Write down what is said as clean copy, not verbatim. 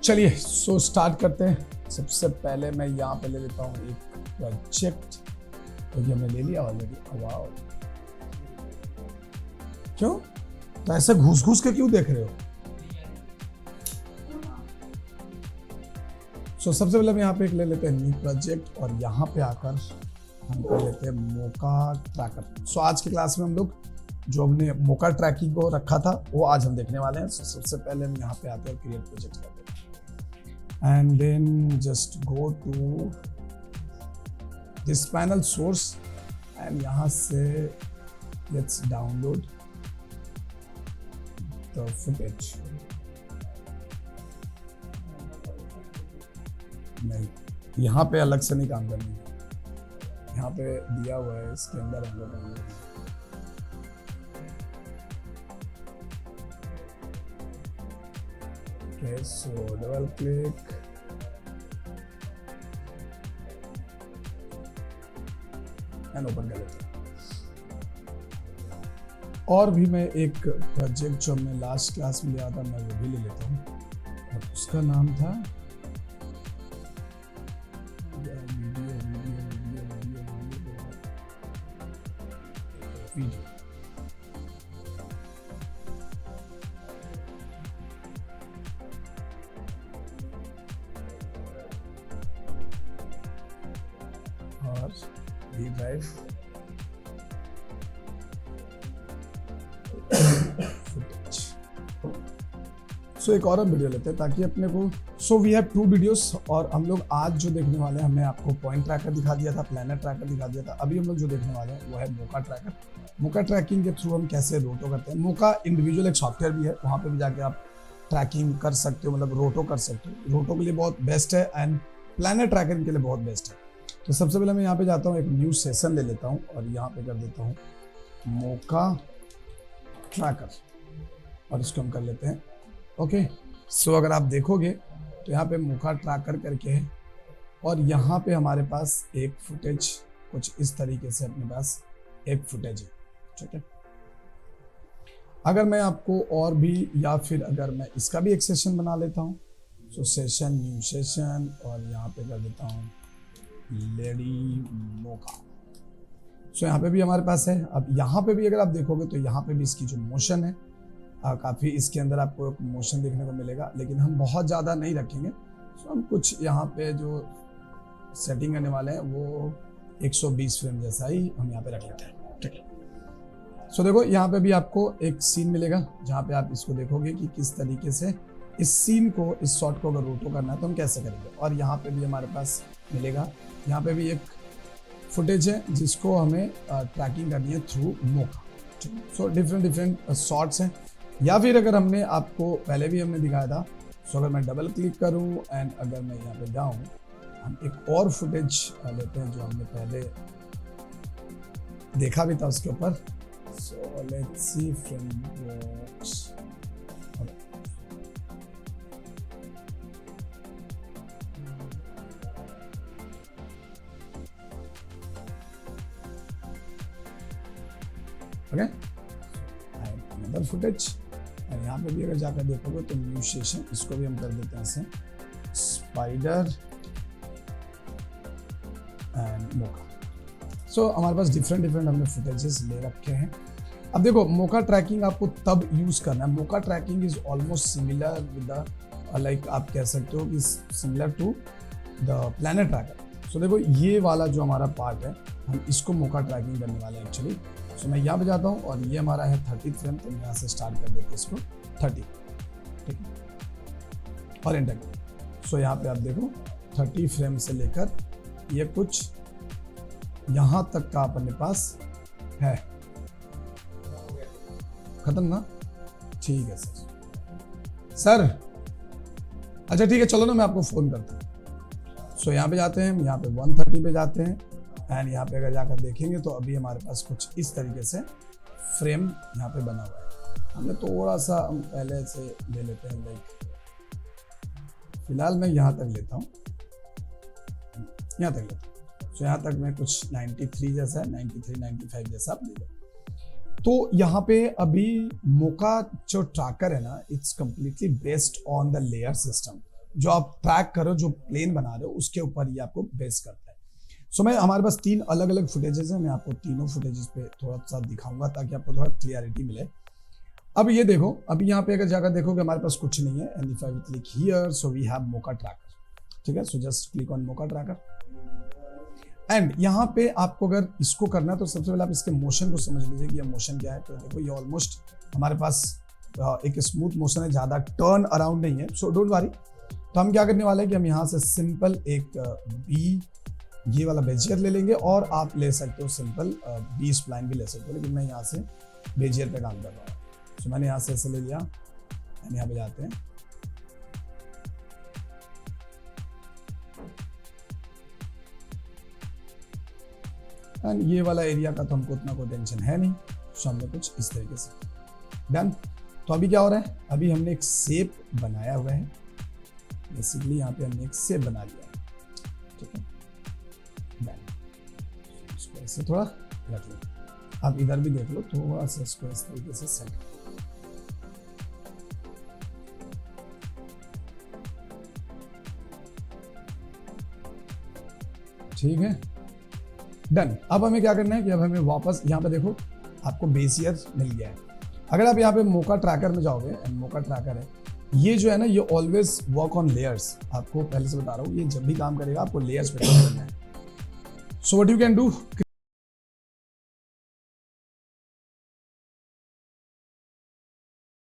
चलिए स्टार्ट करते हैं। सबसे पहले मैं यहाँ पे ले लेता हूँ एक प्रोजेक्ट, तो ये हमने ले लिया ऑलरेडी। वाओ, क्यों तो ऐसे घुस घुस के क्यों देख रहे हो? सबसे पहले हम यहाँ पे एक ले लेते हैं न्यू प्रोजेक्ट और यहाँ पे आकर हम कर लेते हैं मोका ट्रैकर। आज की क्लास में हम लोग जो हमने मोका ट्रैकिंग को रखा था वो आज हम देखने वाले हैं। सबसे पहले हम यहाँ पे आते हैं, क्रिएट प्रोजेक्ट करते हैं and then just go to this panel source and यहाँ से लेट्स डाउनलोड द फुटेज। नहीं, यहाँ पे अलग से नहीं काम करनी है, यहाँ पे दिया हुआ है, इसके अंदर हम लोग okay. So double click and open कर लेते हैं। और भी मैं एक प्रोजेक्ट जो हमने लास्ट क्लास में लिया था मैं वो भी ले लेता हूँ और उसका नाम था वीडियो। और वी ड्राइव एक और हम वीडियो लेते हैं ताकि अपने को वी हैव 2 वीडियोस। और हम लोग आज जो देखने वाले हैं, हमने आपको पॉइंट ट्रैकर दिखा दिया था, प्लैनेट ट्रैकर दिखा दिया था। अभी हम लोग जो देखने वाले हैं वो है मोका ट्रैकर। मोका ट्रैकिंग के थ्रू हम कैसे रोटो करते हैं। मोका इंडिविजुअल एक सॉफ्टवेयर भी है, वहाँ पे भी जाके आप ट्रैकिंग कर सकते हो, मतलब रोटो कर सकते हो। रोटो के लिए बहुत बेस्ट है एंड प्लैनेट ट्रैकिंग के लिए बहुत बेस्ट है। तो सबसे पहले मैं यहाँ पे जाता हूँ, एक न्यू सेशन ले लेता हूँ और यहाँ पे कर देता हूँ मोका ट्रैकर और इसको हम कर लेते हैं ओके। अगर आप देखोगे तो यहाँ पे मोका ट्रैकर करके है और यहाँ पे हमारे पास एक फुटेज कुछ इस तरीके से अपने पास एक फुटेज है, ठीक है। अगर मैं आपको और भी या फिर अगर मैं इसका भी एक सेशन बना लेता हूँ, सेशन न्यू सेशन और यहाँ पे कर देता हूँ लेडी मोका। यहाँ पे भी हमारे पास है। अब यहाँ पे भी अगर आप देखोगे तो यहाँ पे भी इसकी जो मोशन है काफ़ी, इसके अंदर आपको एक मोशन देखने को मिलेगा, लेकिन हम बहुत ज़्यादा नहीं रखेंगे। हम कुछ यहाँ पे जो सेटिंग करने वाले हैं वो 120 फ्रेम जैसा ही हम यहाँ पे रख लेते हैं, ठीक है। देखो यहाँ पे भी आपको एक सीन मिलेगा जहाँ पे आप इसको देखोगे कि किस तरीके से इस सीन को, इस शॉट को अगर रोटो करना है तो हम कैसे करेंगे। और यहाँ पे भी हमारे पास मिलेगा, यहाँ पे भी एक फुटेज है जिसको हमें ट्रैकिंग करनी है थ्रू मोका। डिफरेंट शॉट्स हैं। या फिर अगर हमने आपको पहले भी हमने दिखाया था, अगर मैं डबल क्लिक करूं एंड अगर मैं यहाँ पे जाऊं, हम एक और फुटेज लेते हैं जो हमने पहले देखा भी था उसके ऊपर। Let's see frame box. Okay, another footage. और यहाँ पे भी अगर जाकर देखोगे तो न्यू सेशन, इसको भी हम कर देते हैं ऐसे स्पाइडर एंड मोका। हमारे पास डिफरेंट हमने फुटेजेस ले रखे हैं। अब देखो मोका ट्रैकिंग आपको तब यूज करना है, Mocha tracking is almost similar with the like आप कह सकते हो कि similar to the planet tracker. देखो ये वाला जो हमारा पार्ट है हम इसको मोका ट्रैकिंग करने वाले हैं एक्चुअली। मैं यहाँ पे जाता हूँ और ये हमारा है 30 फ्रेम, तो यहाँ से स्टार्ट कर देते हैं इसको 30, ठीक है, और एंटर। यहाँ पे आप देखो 30 फ्रेम से लेकर ये कुछ यहाँ तक का अपने पास है। खत्म ना? ठीक है सर। अच्छा ठीक है, चलो ना मैं आपको फोन करता हूँ। यहाँ पे जाते हैं, यहाँ पे 130 पे जाते हैं एंड यहाँ पे अगर जाकर देखेंगे तो अभी हमारे पास कुछ इस तरीके से फ्रेम यहाँ पे बना हुआ है। हमने थोड़ा सा हम पहले से ले लेते हैं, लाइक फिलहाल मैं यहाँ तक लेता हूँ, यहाँ तक लेता हूँ। यहाँ तक मैं कुछ 93 जैसा है, 93 95 जैसा आप ले लो। तो यहाँ पे अभी मोका जो ट्रैकर है ना, it's completely based on the layer system. जो आप ट्रैक करो, जो प्लेन बना रहे हो उसके ऊपर ये आपको बेस करता है। सो मैं हमारे पास 3 अलग अलग फुटेजेस हैं, मैं आपको तीनों फुटेजेस पे थोड़ा सा दिखाऊंगा ताकि आपको थोड़ा क्लियरिटी मिले। अब ये देखो, अभी यहाँ पे अगर जाकर देखोगे हमारे पास कुछ नहीं है, and if I click here so we have mocha tracker, ठीक है। So just click on mocha tracker and यहाँ पे आपको अगर इसको करना है तो सबसे पहले आप इसके मोशन को समझ लीजिए कि ये मोशन क्या है। तो देखो ये ऑलमोस्ट हमारे पास एक स्मूथ मोशन है, ज़्यादा टर्न अराउंड नहीं है, सो डोंट वरी। तो हम क्या करने वाले हैं कि हम यहाँ से सिंपल एक बी ये वाला बेजियर ले लेंगे, और आप ले सकते हो सिंपल बी स्प्लाइन भी ले सकते हो, लेकिन मैं यहाँ से बेजियर पे काम कर रहा हूँ। तो मैंने यहाँ से ऐसे ले लिया, यहाँ पे जाते हैं एंड ये वाला एरिया का तो हमको उतना कोई टेंशन है नहीं, सो हमने कुछ इस तरीके से डन। तो अभी क्या हो रहा है, अभी हमने एक शेप बनाया हुआ है, बेसिकली यहाँ पे हमने एक शेप बना लिया है, ठीक है डन। इसको ऐसे थोड़ा रख लो, आप इधर भी देख लो, थोड़ा सा इसको इस तरीके से सेट, ठीक है डन। अब हमें क्या करना है कि अब हमें वापस यहाँ पे देखो आपको बेजियर मिल गया है। अगर आप यहाँ पे मोका ट्रैकर में जाओगे, एंड मोका ट्रैकर है ये जो है ना, ये ऑलवेज वर्क ऑन लेयर्स, आपको पहले से बता रहा हूँ, ये जब भी काम करेगा आपको लेयर्स पे काम करना है। So what you can do,